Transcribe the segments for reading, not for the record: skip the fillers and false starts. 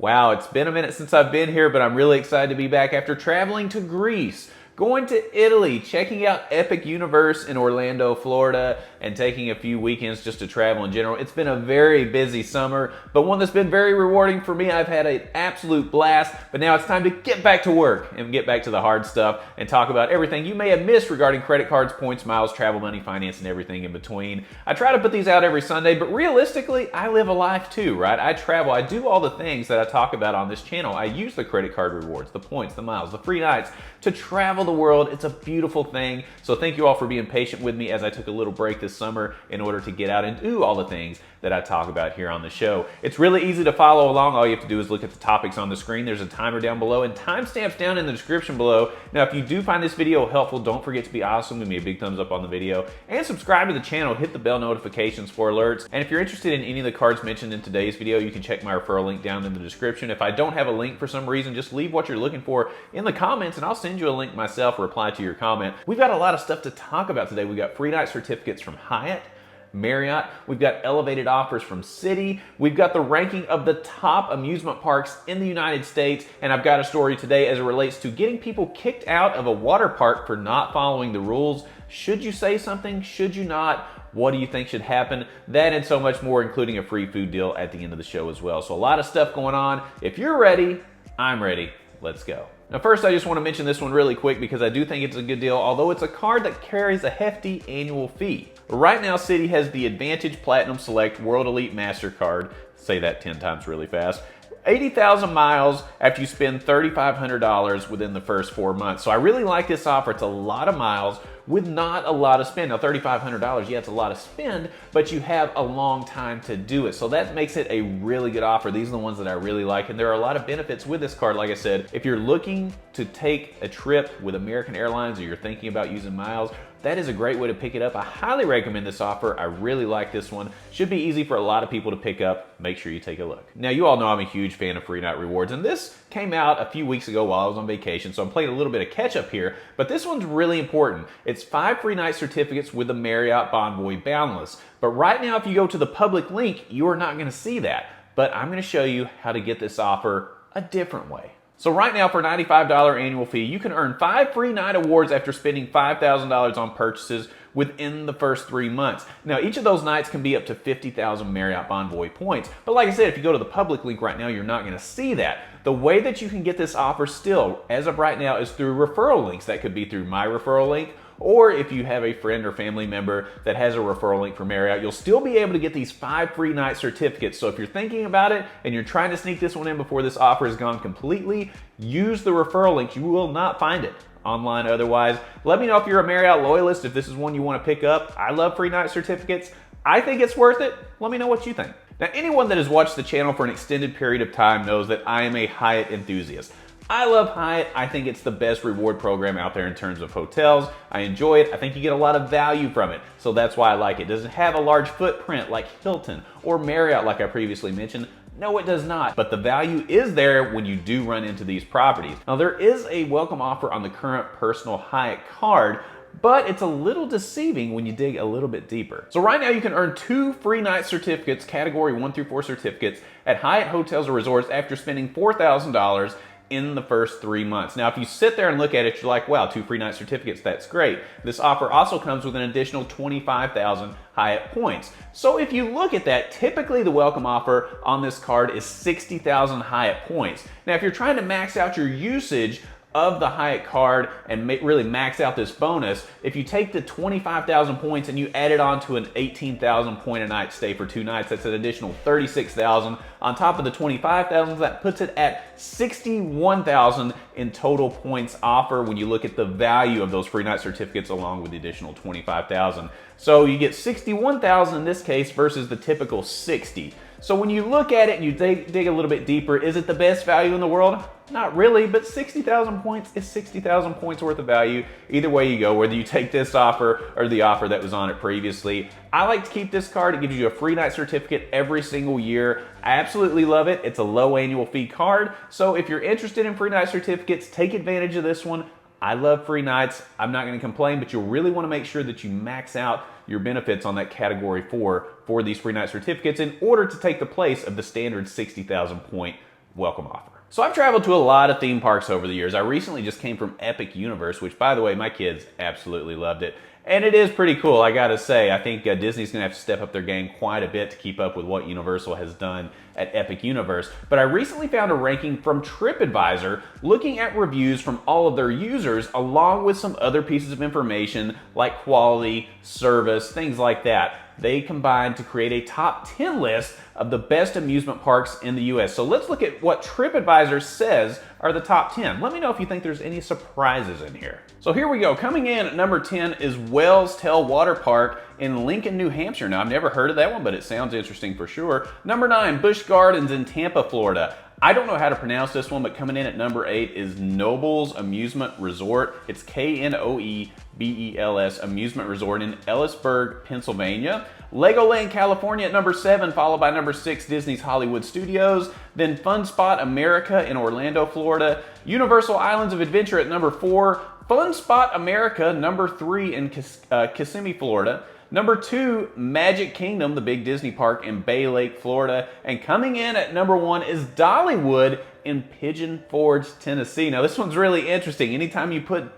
Wow, it's been a minute since I've been here, but I'm really excited to be back after traveling to Greece, going to Italy, checking out Epic Universe in Orlando, Florida, and taking a few weekends just to travel in general. It's been a very busy summer, but one that's been very rewarding for me. I've had an absolute blast, but now it's time to get back to work and get back to the hard stuff and talk about everything you may have missed regarding credit cards, points, miles, travel, money, finance, and everything in between. I try to put these out every Sunday, but realistically, I live a life too, right? I travel, I do all the things that I talk about on this channel. I use the credit card rewards, the points, the miles, the free nights to travel the world. It's a beautiful thing. So thank you all for being patient with me as I took a little break this summer in order to get out and do all the things that I talk about here on the show. It's really easy to follow along. All you have to do is look at the topics on the screen. There's a timer down below and timestamps down in the description below. Now, if you do find this video helpful, don't forget to be awesome. Give me a big thumbs up on the video and subscribe to the channel. Hit the bell notifications for alerts. And if you're interested in any of the cards mentioned in today's video, you can check my referral link down in the description. If I don't have a link for some reason, just leave what you're looking for in the comments and I'll send you a link myself or reply to your comment. We've got a lot of stuff to talk about today. We've got free night certificates from Hyatt, Marriott, we've got elevated offers from Citi, we've got the ranking of the top amusement parks in the United States, and I've got a story today as it relates to getting people kicked out of a water park for not following the rules. Should you say something? Should you not? What do you think should happen? That and so much more, including a free food deal at the end of the show as well. So a lot of stuff going on. If you're ready, I'm ready. Let's go. Now first, I just want to mention this one really quick because I do think it's a good deal, although it's a card that carries a hefty annual fee. Right now, Citi has the Advantage Platinum Select World Elite MasterCard, say that 10 times really fast, 80,000 miles after you spend $3,500 within the first 4 months. So I really like this offer. It's a lot of miles with not a lot of spend. Now $3,500, yeah, it's a lot of spend, but you have a long time to do it. So that makes it a really good offer. These are the ones that I really like, and there are a lot of benefits with this card. Like I said, if you're looking to take a trip with American Airlines or you're thinking about using miles, that is a great way to pick it up. I highly recommend this offer. I really like this one. Should be easy for a lot of people to pick up. Make sure you take a look. Now, you all know I'm a huge fan of free night rewards, and this came out a few weeks ago while I was on vacation, so I'm playing a little bit of catch up here, but this one's really important. It's 5 free night certificates with the Marriott Bonvoy Boundless. But right now, if you go to the public link, you are not gonna see that. But I'm gonna show you how to get this offer a different way. So right now, for a $95 annual fee, you can earn 5 free night awards after spending $5,000 on purchases within the first 3 months. Now, each of those nights can be up to 50,000 Marriott Bonvoy points. But like I said, if you go to the public link right now, you're not gonna see that. The way that you can get this offer still, as of right now, is through referral links. That could be through my referral link, or if you have a friend or family member that has a referral link for Marriott, you'll still be able to get these 5 free night certificates. So if you're thinking about it and you're trying to sneak this one in before this offer is gone completely, use the referral link. You will not find it online otherwise. Let me know if you're a Marriott loyalist, if this is one you want to pick up. I love free night certificates. I think it's worth it. Let me know what you think. Now, anyone that has watched the channel for an extended period of time knows that I am a Hyatt enthusiast. I love Hyatt. I think it's the best reward program out there in terms of hotels. I enjoy it. I think you get a lot of value from it. So that's why I like it. It doesn't have a large footprint like Hilton or Marriott like I previously mentioned. No, it does not. But the value is there when you do run into these properties. Now, there is a welcome offer on the current personal Hyatt card, but it's a little deceiving when you dig a little bit deeper. So right now you can earn 2 free night certificates, category 1 through 4 certificates at Hyatt hotels or resorts after spending $4,000 in the first 3 months. Now, if you sit there and look at it, you're like, wow, 2 free night certificates, that's great. This offer also comes with an additional 25,000 Hyatt points. So if you look at that, typically the welcome offer on this card is 60,000 Hyatt points. Now, if you're trying to max out your usage of the Hyatt card and really max out this bonus, if you take the 25,000 points and you add it on to an 18,000 point a night stay for 2 nights, that's an additional 36,000. On top of the 25,000, that puts it at 61,000 in total points offer when you look at the value of those free night certificates along with the additional 25,000. So you get 61,000 in this case versus the typical 60. So when you look at it and you dig a little bit deeper, is it the best value in the world? Not really, but 60,000 points is 60,000 points worth of value. Either way you go, whether you take this offer or the offer that was on it previously. I like to keep this card. It gives you a free night certificate every single year. I absolutely love it. It's a low annual fee card. So if you're interested in free night certificates, take advantage of this one. I love free nights. I'm not going to complain, but you'll really want to make sure that you max out your benefits on that category 4 for these free night certificates in order to take the place of the standard 60,000 point welcome offer. So I've traveled to a lot of theme parks over the years. I recently just came from Epic Universe, which, by the way, my kids absolutely loved it. And it is pretty cool, I gotta say. I think Disney's gonna have to step up their game quite a bit to keep up with what Universal has done at Epic Universe. But I recently found a ranking from TripAdvisor looking at reviews from all of their users, along with some other pieces of information like quality, service, things like that. They combined to create a top 10 list of the best amusement parks in the US. So let's look at what TripAdvisor says are the top 10. Let me know if you think there's any surprises in here. So here we go. Coming in at number 10 is Wells Tell Water Park in Lincoln, New Hampshire. Now, I've never heard of that one, but it sounds interesting for sure. Number 9, Busch Gardens in Tampa, Florida. I don't know how to pronounce this one, but coming in at number 8 is Nobles Amusement Resort. It's Knoebels Amusement Resort in Ellisburg, Pennsylvania. Legoland, California at number 7, followed by number 6, Disney's Hollywood Studios. Then Fun Spot America in Orlando, Florida. Universal Islands of Adventure at number 4. Fun Spot America, number 3 in Kissimmee, Florida. Number 2, Magic Kingdom, the big Disney park in Bay Lake, Florida. And coming in at number 1 is Dollywood in Pigeon Forge, Tennessee. Now this one's really interesting. Anytime you put,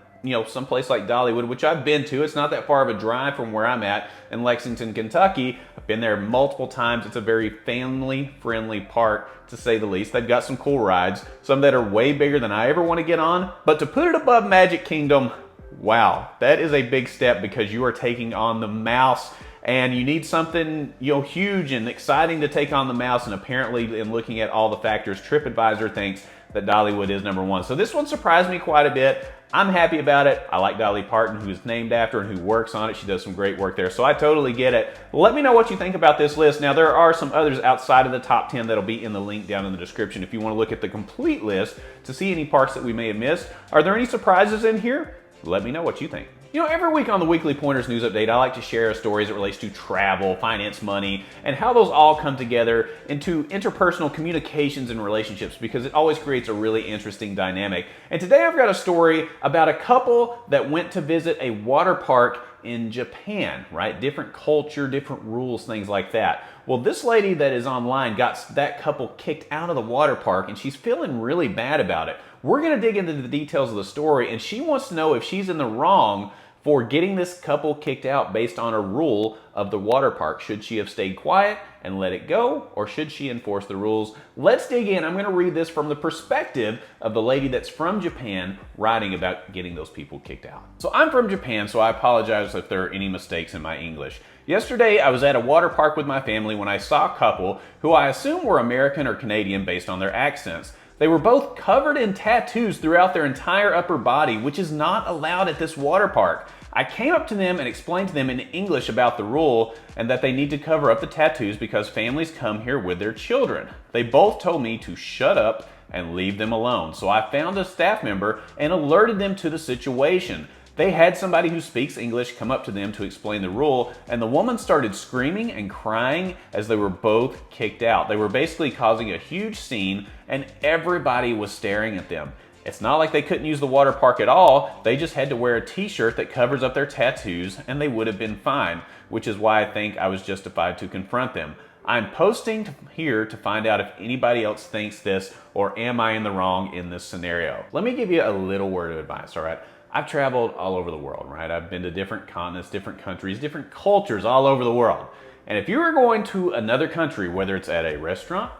someplace like Dollywood, which I've been to, it's not that far of a drive from where I'm at in Lexington, Kentucky. I've been there multiple times. It's a very family-friendly park, to say the least. They've got some cool rides, some that are way bigger than I ever want to get on. But to put it above Magic Kingdom, wow, that is a big step because you are taking on the mouse and you need something, huge and exciting to take on the mouse. And apparently, in looking at all the factors, TripAdvisor thinks that Dollywood is number 1. So this one surprised me quite a bit. I'm happy about it. I like Dolly Parton, who is named after and who works on it. She does some great work there, so I totally get it. Let me know what you think about this list. Now, there are some others outside of the top 10 that'll be in the link down in the description if you want to look at the complete list to see any parks that we may have missed. Are there any surprises in here? Let me know what you think. Every week on the Weekly Pointers News Update, I like to share stories that relates to travel, finance, money, and how those all come together into interpersonal communications and relationships, because it always creates a really interesting dynamic. And today I've got a story about a couple that went to visit a water park in Japan, right? Different culture, different rules, things like that. Well, this lady that is online got that couple kicked out of the water park, and she's feeling really bad about it. We're going to dig into the details of the story, and she wants to know if she's in the wrong for getting this couple kicked out based on a rule of the water park. Should she have stayed quiet and let it go, or should she enforce the rules? Let's dig in. I'm going to read this from the perspective of the lady that's from Japan writing about getting those people kicked out. So I'm from Japan, so I apologize if there are any mistakes in my English. Yesterday, I was at a water park with my family when I saw a couple who I assume were American or Canadian based on their accents. They were both covered in tattoos throughout their entire upper body, which is not allowed at this water park. I came up to them and explained to them in English about the rule and that they need to cover up the tattoos because families come here with their children. They both told me to shut up and leave them alone. So I found a staff member and alerted them to the situation. They had somebody who speaks English come up to them to explain the rule, and the woman started screaming and crying as they were both kicked out. They were basically causing a huge scene, and everybody was staring at them. It's not like they couldn't use the water park at all. They just had to wear a t-shirt that covers up their tattoos, and they would have been fine, which is why I think I was justified to confront them. I'm posting here to find out if anybody else thinks this, or am I in the wrong in this scenario. Let me give you a little word of advice, all right? I've traveled all over the world, right? I've been to different continents, different countries, different cultures all over the world. And if you are going to another country, whether it's at a restaurant,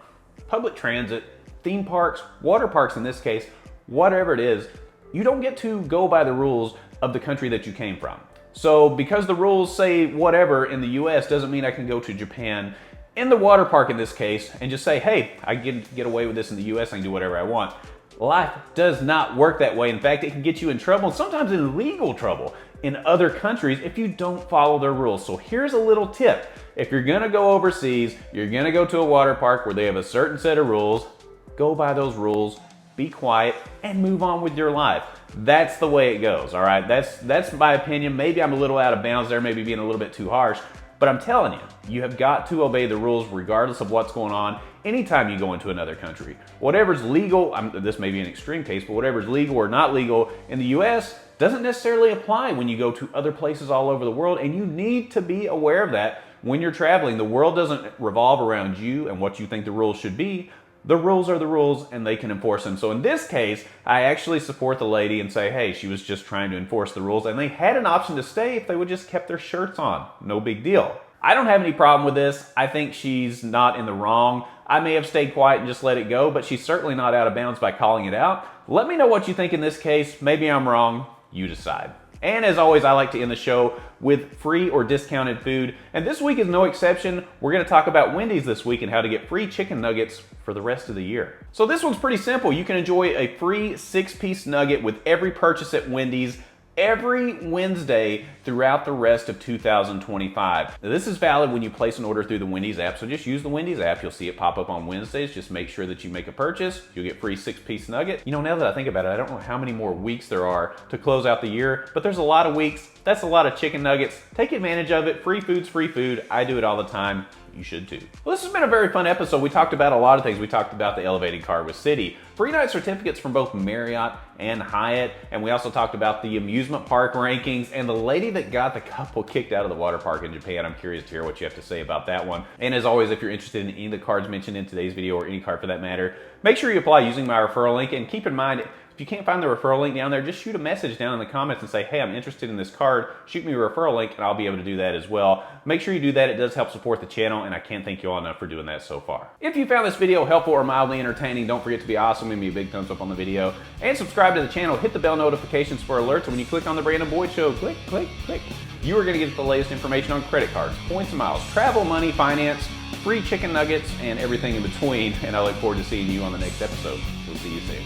public transit, theme parks, water parks in this case, whatever it is, you don't get to go by the rules of the country that you came from. So because the rules say whatever in the US doesn't mean I can go to Japan in the water park in this case and just say, hey, I get away with this in the US, I can do whatever I want. Life does not work that way. In fact, it can get you in trouble, sometimes in legal trouble in other countries if you don't follow their rules. So here's a little tip. If you're gonna go overseas, you're gonna go to a water park where they have a certain set of rules, go by those rules, be quiet, and move on with your life. That's the way it goes, all right? That's my opinion. Maybe I'm a little out of bounds there, maybe being a little bit too harsh, but I'm telling you, you have got to obey the rules regardless of what's going on anytime you go into another country. Whatever's legal, this may be an extreme case, but whatever's legal or not legal in the US doesn't necessarily apply when you go to other places all over the world, and you need to be aware of that when you're traveling. The world doesn't revolve around you and what you think the rules should be. The rules are the rules and they can enforce them. So in this case, I actually support the lady and say, hey, she was just trying to enforce the rules and they had an option to stay if they would just kept their shirts on. No big deal. I don't have any problem with this. I think she's not in the wrong. I may have stayed quiet and just let it go, but she's certainly not out of bounds by calling it out. Let me know what you think in this case. Maybe I'm wrong. You decide. And as always, I like to end the show with free or discounted food. And this week is no exception. We're gonna talk about Wendy's this week and how to get free chicken nuggets for the rest of the year. So this one's pretty simple. You can enjoy a free 6-piece nugget with every purchase at Wendy's every Wednesday throughout the rest of 2025. Now, this is valid when you place an order through the Wendy's app, so just use the Wendy's app. You'll see it pop up on Wednesdays. Just make sure that you make a purchase. You'll get free 6-piece nugget. You know, now that I think about it, I don't know how many more weeks there are to close out the year, but there's a lot of weeks. That's a lot of chicken nuggets. Take advantage of it. Free food's free food. I do it all the time. You should too. Well, this has been a very fun episode. We talked about a lot of things. We talked about the elevated card with Citi, free night certificates from both Marriott and Hyatt, and we also talked about the amusement park rankings and the lady that got the couple kicked out of the water park in Japan. I'm curious to hear what you have to say about that one. And as always, if you're interested in any of the cards mentioned in today's video or any card for that matter, make sure you apply using my referral link. And keep in mind, if you can't find the referral link down there, just shoot a message down in the comments and say, hey, I'm interested in this card. Shoot me a referral link and I'll be able to do that as well. Make sure you do that. It does help support the channel and I can't thank you all enough for doing that so far. If you found this video helpful or mildly entertaining, don't forget to be awesome and give me a big thumbs up on the video. And subscribe to the channel. Hit the bell notifications for alerts. And when you click on the Brandon Boyd Show, click, click, click, you are going to get the latest information on credit cards, points and miles, travel, money, finance, free chicken nuggets, and everything in between. And I look forward to seeing you on the next episode. We'll see you soon.